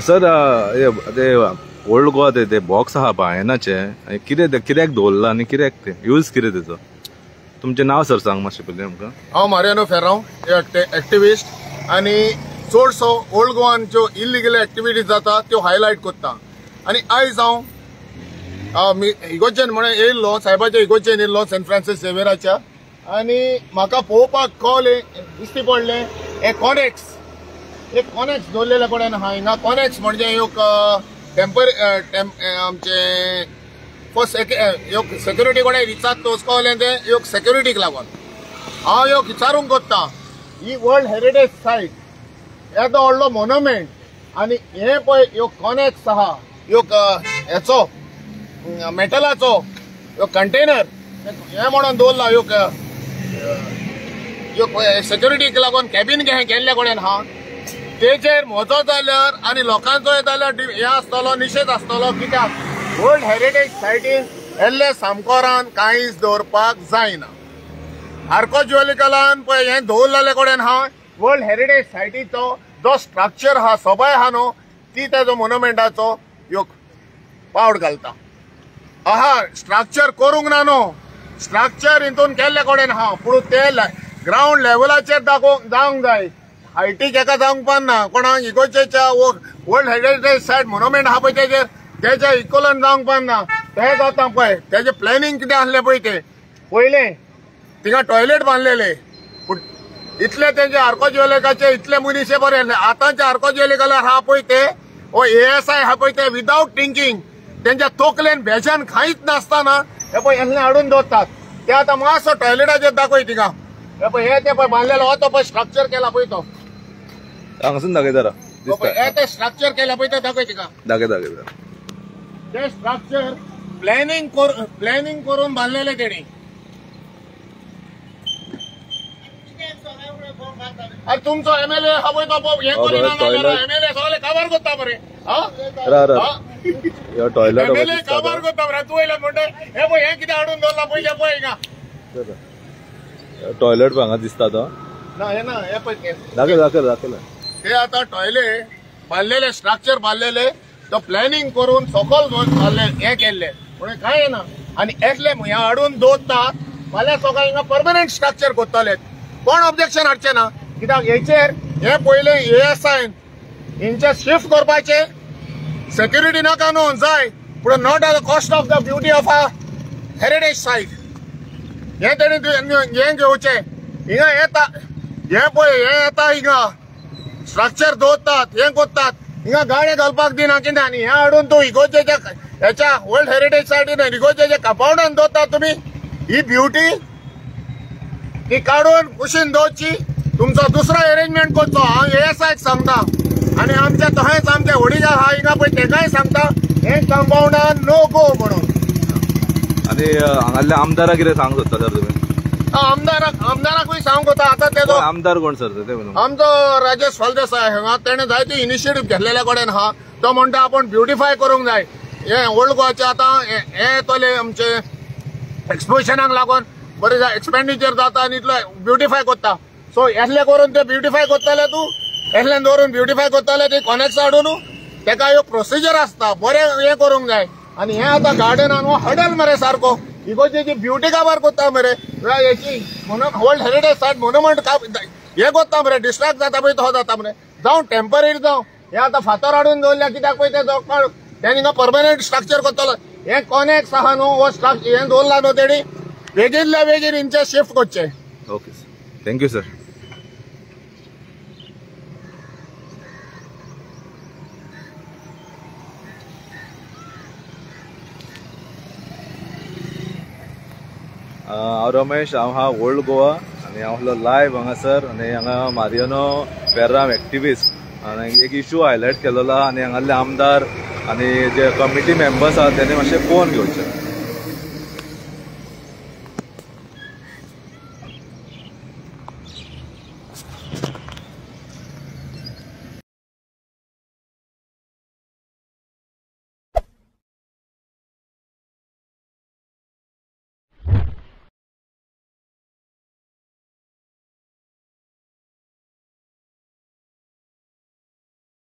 हांगसर ते ओल्ड गोवा ते बॉक्स आहा बायनाचे कित्याक दवरला आनी कित्याक ते यूज कितें तेजो तुमचें नाव सर सांग मातशें पयलीं आमकां. हांव मारियानो फेरांव एक्टिविस्ट आनी चडसो ओल्ड गोवान ज्यो इलिगल एक्टिविटीज जाता त्यो हायलायट करता. आनी आयज हांव इगोर्जेन म्हण येयल्लो साहेबाच्या इगोर्जेन येयल्लो सेंट फ्रांसीस झेवियराच्या आनी म्हाका पळोवपाक कळ्ळें दिश्टी पडलें हे कॉनेक्स दवरलेले कोणेन आहा हिंगा. कॉनेक्स म्हणजे एक आमचे फर्स्ट सेक्युरिटी कोणे विचार तोचकवलें ते एक सेक्युरिटीक लागून हांव एक विचारूंक कोत्ता ही वर्ल्ड हेरिटेज सायट येदो व्हडलो मोन्युमेंट आनी हे पळय एक कॉनेक्स आहा एक हेचो मेटलाचो एक कंटेनर हे म्हणून दवरला एक सेक्युरिटीक लागून कॅबिन केल्ले कोणेन आहा तेजेर म्हजो जाल्यार आनी लोकांचो जाल्यार हे आसतलो निशेध आसतलो. कित्याक वर्ल्ड हेरिटेज सायटीन येल्ले सामकोरान कांयच दवरपाक जायना. आर्कोजियोलॉजिकलान पळय हें दवरलेले कोणेन आहा वर्ल्ड हेरिटेज सायटीचो जो स्ट्रक्चर आहा सबाय आहा न्हू ती तेजो मोन्युमेंटाचो एक पावट घालता. आहा स्ट्रक्चर करूंक ना न्हू स्ट्रक्चर हितून केल्ले कोणेन आहा पूण ते ग्राउंड लेवलाचेर जावंक जाय हायटीक एका जावंक पाना. कोणाक इगोर्जेच्या वर्ल्ड हेरिटेज सायट मोन्युमेंट आहा पळय तेजेर तेच्या इक्वलन जावंक पाना. ते जाता पळय तेजें प्लॅनिंग कितें आसलें पळय ते पयलें थिंगा टॉयलेट बांदलेले पूण इतले तेजे आर्कोजियोलॉजिकाचे इतले मनीस बरे आसले. आतांचे आर्कोजियोलॉजिकलार आहा पळय ते ASI आहा पळय ते विदाउट थिंकींग तेंच्या तोकलेन भेजान कांयच नासतना हे पळय हेल्ले हाडून दवरतात. ते आतां मातसो टॉयलेटाचेर दाखय थिंगा हे पळय हे ते पळय बांदलेलो हो तो पळय स्ट्रक्चर केला पळय तो हांगासून दाखय जरा हे ते स्ट्रक्चर केला पळय ते दाखय थिंगा दाखय ते स्ट्रक्चर प्लॅनिंग करून बांदलेले तेणी. अरे तुमचो MLA हा पळय तो हे करिना MLA सगळे काबार करता मरे टॉयलेट MLA काबार करता मरे तू येयला म्हणटा हे पळय हे कितें हाडून दवरला पयशे पळय हिंगा टॉयलेट हांगा दिसता तो ना हे ना हे पळय दाखय ते आता टॉयलेट बांदलेले स्ट्रक्चर बांदलेले तो प्लॅनिंग करून सकल हे केल्ले पूण कांय ना. आनी येतले हे हाडून दवरतात फाल्यां सकाळीं हिंगा परमनंट स्ट्रक्चर करतले कोण ऑब्जेक्शन हाडचे ना. कित्याक हेचेर हे पयले ASI हिंचे शिफ्ट करपाचे सेक्युरिटी नाका न्हू जाय पूण not at the cost of the beauty of a heritage site हे तेणी हे घेवचे. हिंगा येता हे पळय हे येता हिंगा स्ट्रक्चर दवरतात हे करतात हिंगा गाडये घालपाक दिना कितें आनी हे हाडून तूं इगोर्जेच्या हेच्या वर्ल्ड हेरिटेज सायटीन इगोर्जेच्या कंपाउंडान दवरतात तुमी. ही ब्युटी ती काडून कुशीन दवरची तुमचो दुसरो अरेंजमेंट करचो. हांव ASI सांगता आनी आमच्या थंयच आमच्या वडीजार आहा हिंगा पळय तेकाय सांगता हे कंपाउंडान नो गो म्हणून. आनी हांगातल्या आमदाराक कितें सांगूंक सोदता सर तुमी. आमदाराकूय सांगूंक वता. आतां तेजो आमदार कोण सर ते आमचो राजेश फळदेसाय हांगा तेणें जायती इनिशिएटीव घेतलेल्या कडेन आहा. तो म्हणटा आपूण ब्युटिफाय करूंक जाय हे ओल्ड गोवाचे. आतां हे येतले आमचे एक्सपोजिशनाक लागून बरें एक्सपेंडिचर जाता आनी इतलो ब्युटिफाय करता. सो येतले करून ते ब्युटिफाय करतले तूं येतल्यान दवरून ब्युटिफाय करतले ते कॉनेक्स हाडून तेका एक प्रोसिजर आसता बरें हे करूंक जाय. आनी हे आतां गार्डनान हडल मरे सारको इगोर्जेची ब्युटी काबार करता मरे हेची वर्ल्ड हेरिटेज सायट मोन्युमेंट हे करता मरे डिस्ट्रॅक्ट जाता पळय तो जाता मरे जावं टेम्पररी जावं हे आतां फातर हाडून दवरल्या कित्याक पळय ते तेणी हिंगा परमनंट स्ट्रक्चर करतलो. हे कॉनेक्स आहा न्हू हो स्ट्रक्चर हे दवरला न्हू तेणी बेगिनल्या बेगीन हिंचे शिफ्ट करचे. Okay thank you sir. हांव रमेश हांव हा ओल्ड गोवा आनी हांव आसलो लायव्ह हांगासर आनी हांगा मारियानो फेरांव एक्टिविस्ट आनी एक इशू हायलायट केलेलो आनी हांगासले आमदार आनी जे कमिटी मेंबर्स आहा तेणे मातशें पळोवन घेवचें.